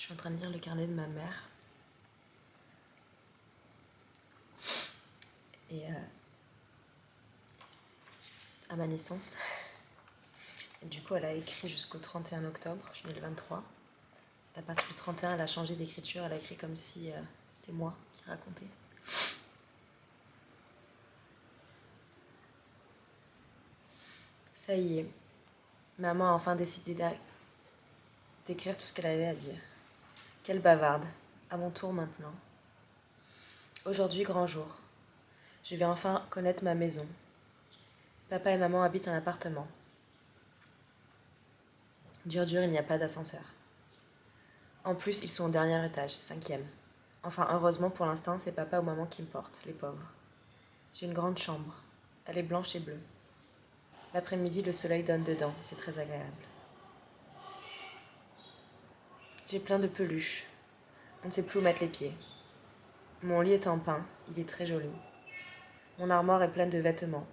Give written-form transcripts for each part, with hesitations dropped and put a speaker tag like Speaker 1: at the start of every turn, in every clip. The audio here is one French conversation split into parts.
Speaker 1: Je suis en train de lire le carnet de ma mère. Et à ma naissance. Et du coup, elle a écrit jusqu'au 31 octobre. Je suis née le 23. Et à partir du 31, elle a changé d'écriture. Elle a écrit comme si c'était moi qui racontais. Ça y est. Maman a enfin décidé d'écrire tout ce qu'elle avait à dire. Quelle bavarde. À mon tour maintenant. Aujourd'hui, grand jour. Je vais enfin connaître ma maison. Papa et maman habitent un appartement. Dur, il n'y a pas d'ascenseur. En plus, ils sont au dernier étage, 5e. Enfin, heureusement, pour l'instant, c'est papa ou maman qui me portent, les pauvres. J'ai une grande chambre. Elle est blanche et bleue. L'après-midi, le soleil donne dedans, c'est très agréable. J'ai plein de peluches. On ne sait plus où mettre les pieds. Mon lit est en pin, il est très joli. Mon armoire est pleine de vêtements.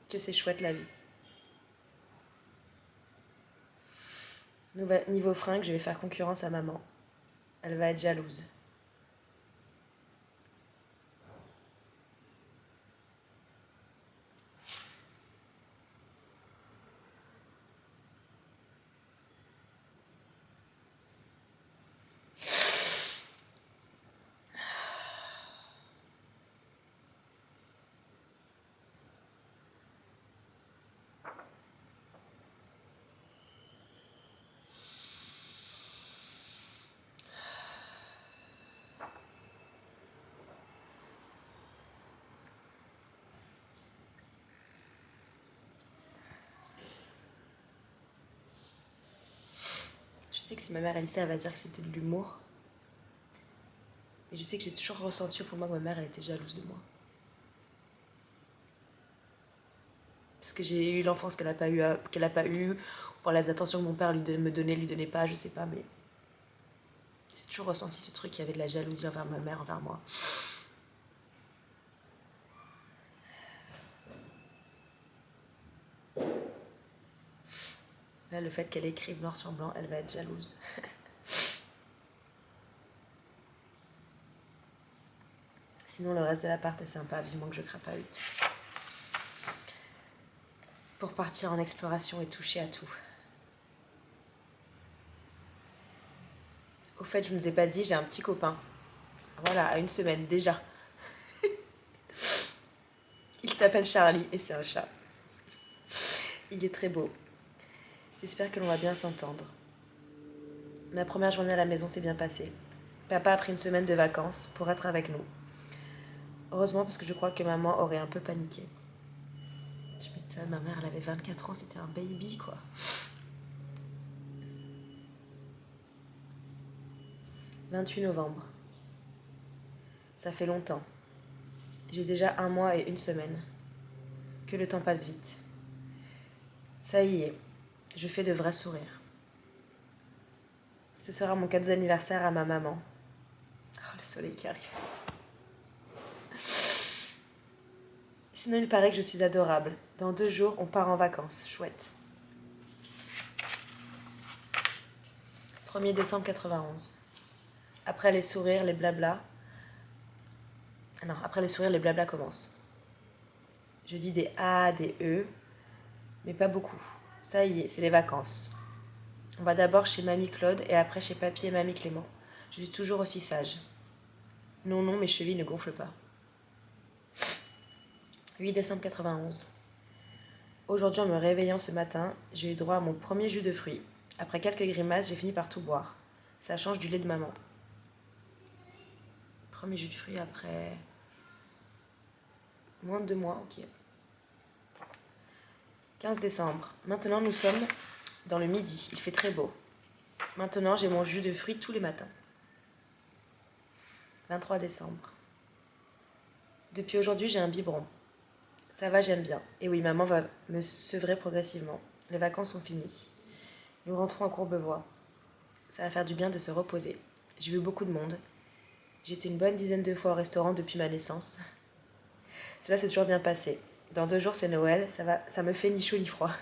Speaker 1: Que c'est chouette la vie. Niveau fringues, je vais faire concurrence à maman. Elle va être jalouse. Je sais que si ma mère elle sait, elle va dire que c'était de l'humour. Mais je sais que j'ai toujours ressenti au fond de moi que ma mère elle était jalouse de moi. Parce que j'ai eu l'enfance qu'elle a pas eu, pour les attentions que mon père me donnait pas, je sais pas, mais j'ai toujours ressenti ce truc, qu'il y avait de la jalousie envers ma mère, envers moi. Là, le fait qu'elle écrive noir sur blanc, elle va être jalouse. Sinon, le reste de l'appart est sympa, vivement que je crapahute. Pour partir en exploration et toucher à tout. Au fait, je ne vous ai pas dit, j'ai un petit copain. Voilà, à 1 semaine déjà. Il s'appelle Charlie et c'est un chat. Il est très beau. J'espère que l'on va bien s'entendre. Ma première journée à la maison s'est bien passée. Papa a pris 1 semaine de vacances pour être avec nous. Heureusement parce que je crois que maman aurait un peu paniqué. Je m'étonne, ma mère elle avait 24 ans, c'était un baby quoi. 28 novembre. Ça fait longtemps. J'ai déjà 1 mois et 1 semaine. Que le temps passe vite. Ça y est, je fais de vrais sourires. Ce sera mon cadeau d'anniversaire à ma maman. Oh, le soleil qui arrive. Sinon, il paraît que je suis adorable. Dans 2 jours, on part en vacances. Chouette. 1er décembre 91. Après les sourires, les blablas. Ah non, après les sourires, les blablas commencent. Je dis des A, des E, mais pas beaucoup. Ça y est, c'est les vacances. On va d'abord chez Mamie Claude et après chez Papy et Mamie Clément. Je suis toujours aussi sage. Non, mes chevilles ne gonflent pas. 8 décembre 91. Aujourd'hui, en me réveillant ce matin, j'ai eu droit à mon premier jus de fruits. Après quelques grimaces, j'ai fini par tout boire. Ça change du lait de maman. Premier jus de fruits après moins de 2 mois, ok. 15 décembre. Maintenant, nous sommes dans le midi. Il fait très beau. Maintenant, j'ai mon jus de fruits tous les matins. 23 décembre. Depuis aujourd'hui, j'ai un biberon. Ça va, j'aime bien. Et oui, maman va me sevrer progressivement. Les vacances sont finies. Nous rentrons à Courbevoie. Ça va faire du bien de se reposer. J'ai vu beaucoup de monde. J'étais une bonne dizaine de fois au restaurant depuis ma naissance. Cela s'est toujours bien passé. Dans 2 jours, c'est Noël. Ça me fait ni chaud ni froid.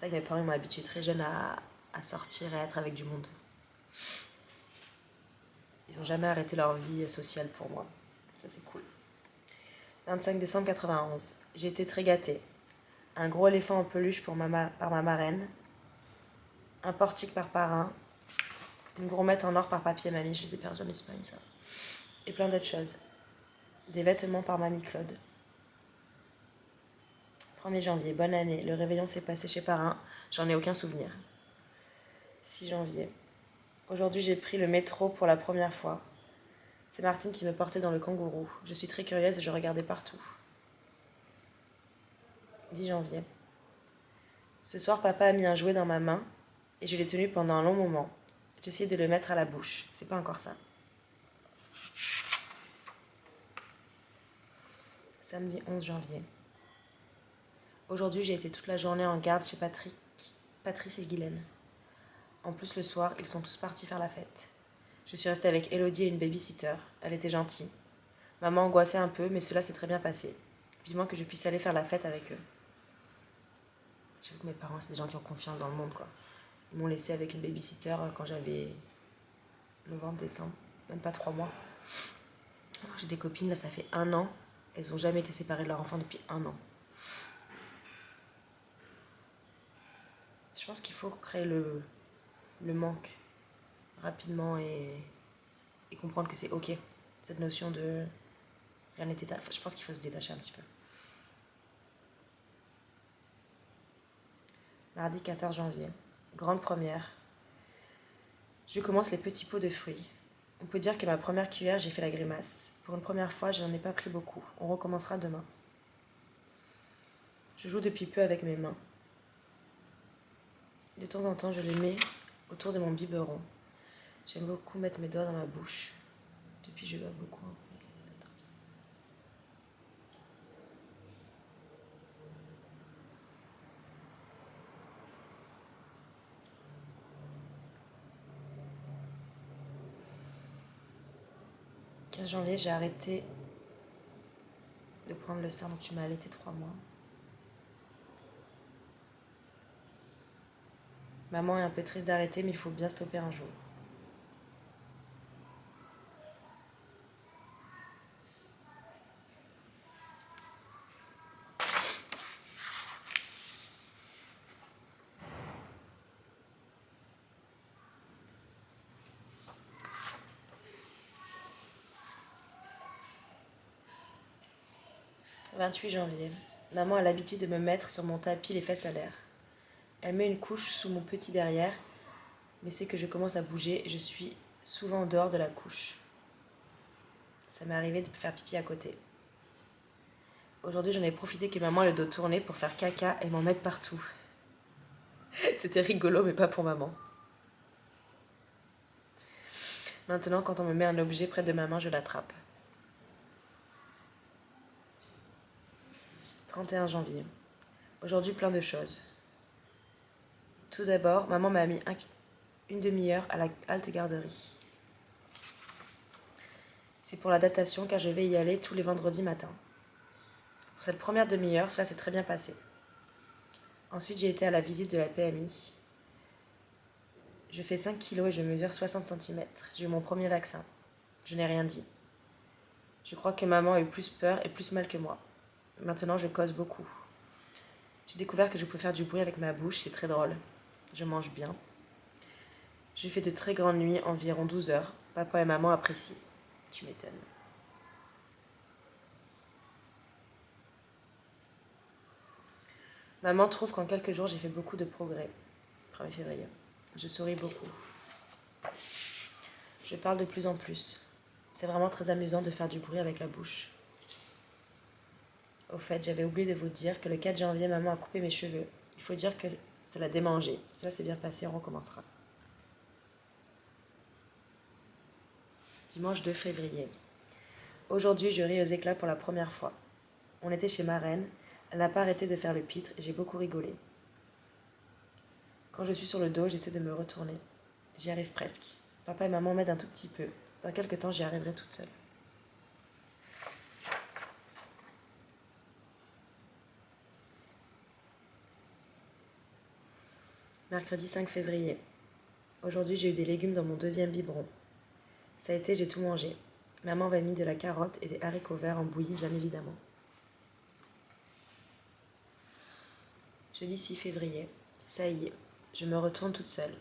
Speaker 1: C'est vrai que mes parents m'ont habituée très jeune à sortir et à être avec du monde. Ils n'ont jamais arrêté leur vie sociale pour moi. Ça, c'est cool. 25 décembre 91. J'ai été très gâtée. Un gros éléphant en peluche par ma marraine. Un portique par parrain. Une gourmette en or par papy et mamie. Je les ai perdus en Espagne, ça. Et plein d'autres choses. Des vêtements par mamie Claude. 1er janvier, bonne année. Le réveillon s'est passé chez parrain. J'en ai aucun souvenir. 6 janvier. Aujourd'hui, j'ai pris le métro pour la première fois. C'est Martine qui me portait dans le kangourou. Je suis très curieuse et je regardais partout. 10 janvier. Ce soir, papa a mis un jouet dans ma main et je l'ai tenu pendant un long moment. J'ai essayé de le mettre à la bouche. C'est pas encore ça. Samedi 11 janvier. Aujourd'hui, j'ai été toute la journée en garde chez Patrice et Guylaine. En plus, le soir, ils sont tous partis faire la fête. Je suis restée avec Elodie et une babysitter. Elle était gentille. Maman angoissait un peu, mais cela s'est très bien passé. Vivement que je puisse aller faire la fête avec eux. J'avoue que mes parents, c'est des gens qui ont confiance dans le monde, quoi. Ils m'ont laissé avec une babysitter quand j'avais novembre, décembre, même pas 3 mois. J'ai des copines, là, ça fait 1 an. Elles n'ont jamais été séparées de leur enfant depuis 1 an. Je pense qu'il faut créer le manque rapidement et comprendre que c'est ok. Cette notion de rien n'est étal. Je pense qu'il faut se détacher un petit peu. Mardi 14 janvier. Grande première. Je commence les petits pots de fruits. On peut dire que ma première cuillère, j'ai fait la grimace. Pour une première fois, je n'en ai pas pris beaucoup. On recommencera demain. Je joue depuis peu avec mes mains. De temps en temps, je les mets autour de mon biberon. J'aime beaucoup mettre mes doigts dans ma bouche. Depuis, je bois beaucoup. 15 janvier, j'ai arrêté de prendre le sein, donc tu m'as allaité 3 mois. Maman est un peu triste d'arrêter, mais il faut bien stopper un jour. « 28 janvier. Maman a l'habitude de me mettre sur mon tapis les fesses à l'air. Elle met une couche sous mon petit derrière, mais c'est que je commence à bouger et je suis souvent en dehors de la couche. Ça m'est arrivé de faire pipi à côté. Aujourd'hui, j'en ai profité que maman ait le dos tourné pour faire caca et m'en mettre partout. C'était rigolo, mais pas pour maman. Maintenant, quand on me met un objet près de ma main, je l'attrape. 31 janvier. Aujourd'hui, plein de choses. Tout d'abord, maman m'a mis une demi-heure à la halte garderie. C'est pour l'adaptation car je vais y aller tous les vendredis matins. Pour cette première demi-heure, cela s'est très bien passé. Ensuite, j'ai été à la visite de la PMI. Je fais 5 kilos et je mesure 60 cm. J'ai eu mon premier vaccin. Je n'ai rien dit. Je crois que maman a eu plus peur et plus mal que moi. Maintenant, je cause beaucoup. J'ai découvert que je peux faire du bruit avec ma bouche, c'est très drôle. Je mange bien. J'ai fait de très grandes nuits, environ 12 heures. Papa et maman apprécient. Tu m'étonnes. Maman trouve qu'en quelques jours, j'ai fait beaucoup de progrès. 1er février. Je souris beaucoup. Je parle de plus en plus. C'est vraiment très amusant de faire du bruit avec la bouche. Au fait, j'avais oublié de vous dire que le 4 janvier, maman a coupé mes cheveux. Il faut dire que ça l'a démangé. Cela s'est bien passé, on recommencera. Dimanche 2 février. Aujourd'hui, je ris aux éclats pour la première fois. On était chez ma reine. Elle n'a pas arrêté de faire le pitre et j'ai beaucoup rigolé. Quand je suis sur le dos, j'essaie de me retourner. J'y arrive presque. Papa et maman m'aident un tout petit peu. Dans quelques temps, j'y arriverai toute seule. Mercredi 5 février. Aujourd'hui, j'ai eu des légumes dans mon deuxième biberon. Ça a été, j'ai tout mangé. Maman m'a mis de la carotte et des haricots verts en bouillie, bien évidemment. Jeudi 6 février. Ça y est, je me retourne toute seule.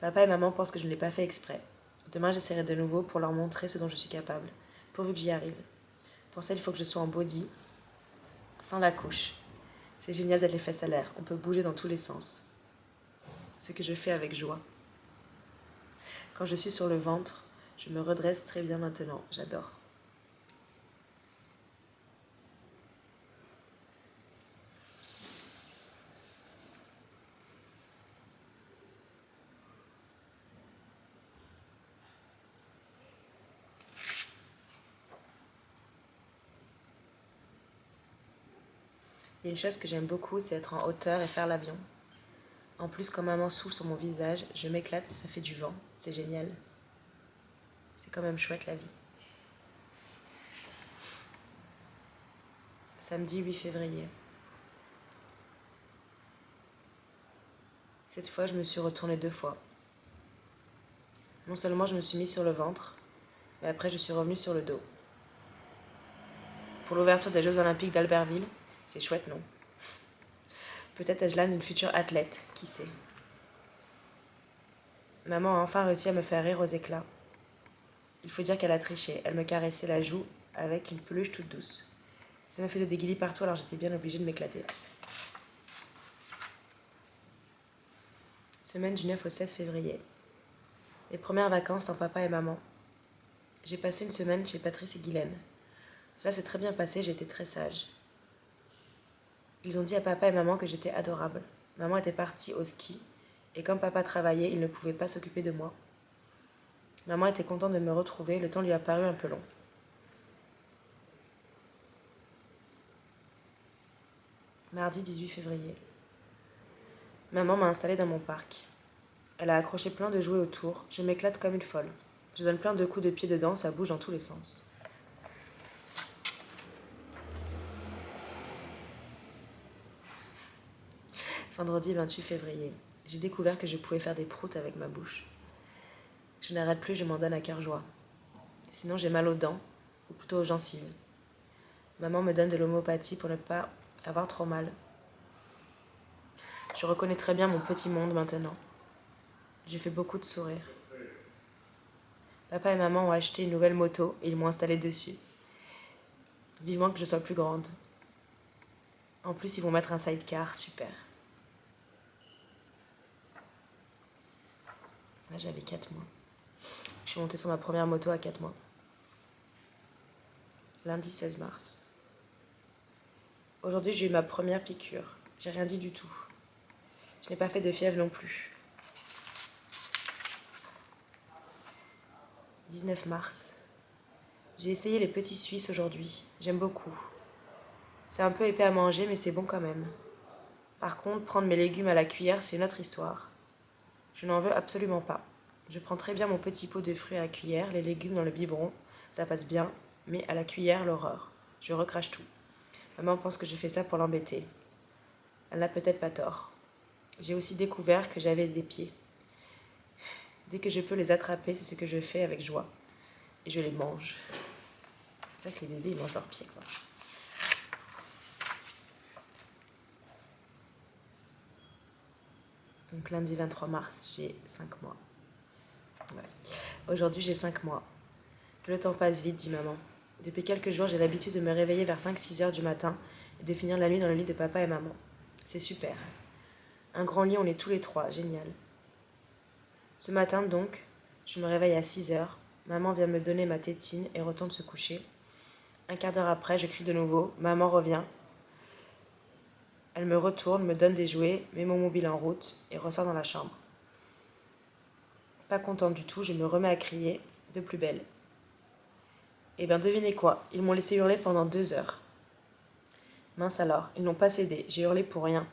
Speaker 1: Papa et maman pensent que je ne l'ai pas fait exprès. Demain, j'essaierai de nouveau pour leur montrer ce dont je suis capable, pourvu que j'y arrive. Pour ça, il faut que je sois en body, sans la couche. C'est génial d'être les fesses à l'air, on peut bouger dans tous les sens. Ce que je fais avec joie. Quand je suis sur le ventre, je me redresse très bien maintenant, j'adore. Il y a une chose que j'aime beaucoup, c'est être en hauteur et faire l'avion. En plus, quand maman souffle sur mon visage, je m'éclate, ça fait du vent, c'est génial. C'est quand même chouette la vie. Samedi 8 février. Cette fois, je me suis retournée 2 fois. Non seulement je me suis mise sur le ventre, mais après je suis revenue sur le dos. Pour l'ouverture des Jeux Olympiques d'Albertville, c'est chouette, non? Peut-être ai-je l'âme d'une future athlète, qui sait. Maman a enfin réussi à me faire rire aux éclats. Il faut dire qu'elle a triché, elle me caressait la joue avec une peluche toute douce. Ça me faisait des guillis partout, alors j'étais bien obligée de m'éclater. Semaine du 9 au 16 février. Les premières vacances sans papa et maman. J'ai passé une semaine chez Patrice et Guylaine. Cela s'est très bien passé, j'étais très sage. Ils ont dit à papa et maman que j'étais adorable. Maman était partie au ski, et comme papa travaillait, il ne pouvait pas s'occuper de moi. Maman était contente de me retrouver, le temps lui a paru un peu long. Mardi 18 février. Maman m'a installée dans mon parc. Elle a accroché plein de jouets autour, je m'éclate comme une folle. Je donne plein de coups de pied dedans, ça bouge dans tous les sens. Vendredi 28 février. J'ai découvert que je pouvais faire des proutes avec ma bouche. Je n'arrête plus, je m'en donne à cœur joie. Sinon, j'ai mal aux dents, ou plutôt aux gencives. Maman me donne de l'homéopathie pour ne pas avoir trop mal. Je reconnais très bien mon petit monde maintenant. J'ai fait beaucoup de sourires. Papa et maman ont acheté une nouvelle moto et ils m'ont installée dessus. Vivement que je sois plus grande. En plus, ils vont mettre un sidecar, super. Là, j'avais 4 mois. Je suis montée sur ma première moto à 4 mois. Lundi 16 mars. Aujourd'hui, j'ai eu ma première piqûre. J'ai rien dit du tout. Je n'ai pas fait de fièvre non plus. 19 mars. J'ai essayé les petits Suisses aujourd'hui. J'aime beaucoup. C'est un peu épais à manger, mais c'est bon quand même. Par contre, prendre mes légumes à la cuillère, c'est une autre histoire. Je n'en veux absolument pas. Je prends très bien mon petit pot de fruits à la cuillère, les légumes dans le biberon, ça passe bien, mais à la cuillère, l'horreur. Je recrache tout. Maman pense que je fais ça pour l'embêter. Elle n'a peut-être pas tort. J'ai aussi découvert que j'avais des pieds. Dès que je peux les attraper, c'est ce que je fais avec joie. Et je les mange. C'est ça que les bébés, ils mangent leurs pieds, quoi. Donc lundi 23 mars, j'ai 5 mois. Ouais. Aujourd'hui, j'ai 5 mois. Que le temps passe vite, dit maman. Depuis quelques jours, j'ai l'habitude de me réveiller vers 5-6 heures du matin et de finir la nuit dans le lit de papa et maman. C'est super. Un grand lit, on est tous les trois, génial. Ce matin, donc, je me réveille à 6 heures. Maman vient me donner ma tétine et retourne se coucher. Un quart d'heure après, je crie de nouveau. Maman revient. Elle me retourne, me donne des jouets, met mon mobile en route et ressort dans la chambre. Pas contente du tout, je me remets à crier, de plus belle. Eh bien, devinez quoi, ils m'ont laissé hurler pendant 2 heures. Mince alors, ils n'ont pas cédé, j'ai hurlé pour rien.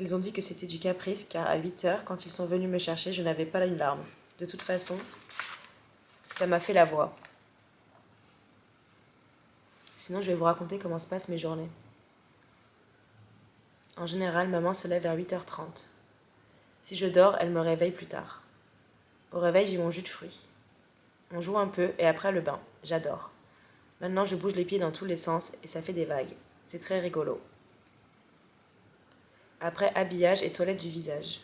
Speaker 1: Ils ont dit que c'était du caprice, car à 8 heures, quand ils sont venus me chercher, je n'avais pas une larme. De toute façon, ça m'a fait la voix. Sinon, je vais vous raconter comment se passent mes journées. En général, maman se lève vers 8h30. Si je dors, elle me réveille plus tard. Au réveil, j'ai mon jus de fruits. On joue un peu et après le bain. J'adore. Maintenant, je bouge les pieds dans tous les sens et ça fait des vagues. C'est très rigolo. Après, habillage et toilette du visage.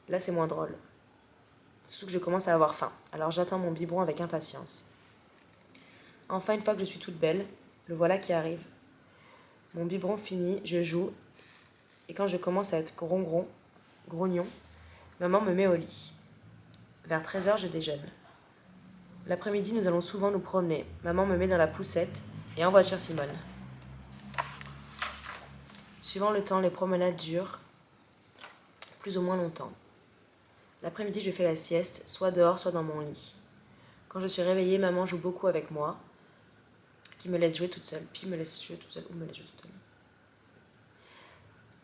Speaker 1: Là, c'est moins drôle. Surtout que je commence à avoir faim, alors j'attends mon biberon avec impatience. Enfin, une fois que je suis toute belle, le voilà qui arrive. Mon biberon fini, je joue, et quand je commence à être grognon, maman me met au lit. Vers 13h, je déjeune. L'après-midi, nous allons souvent nous promener. Maman me met dans la poussette et en voiture Simone. Suivant le temps, les promenades durent plus ou moins longtemps. L'après-midi, je fais la sieste, soit dehors, soit dans mon lit. Quand je suis réveillée, maman joue beaucoup avec moi, qui me laisse jouer toute seule, puis me laisse jouer toute seule, ou me laisse jouer toute seule.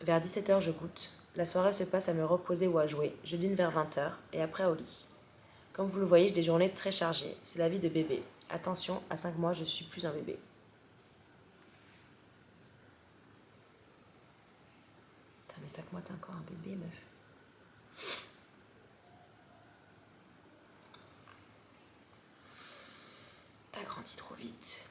Speaker 1: Vers 17h, je goûte. La soirée se passe à me reposer ou à jouer. Je dîne vers 20h, et après au lit. Comme vous le voyez, j'ai des journées très chargées. C'est la vie de bébé. Attention, à 5 mois, je suis plus un bébé. Putain, mais 5 mois, t'es encore un bébé, meuf. T'as grandi trop vite.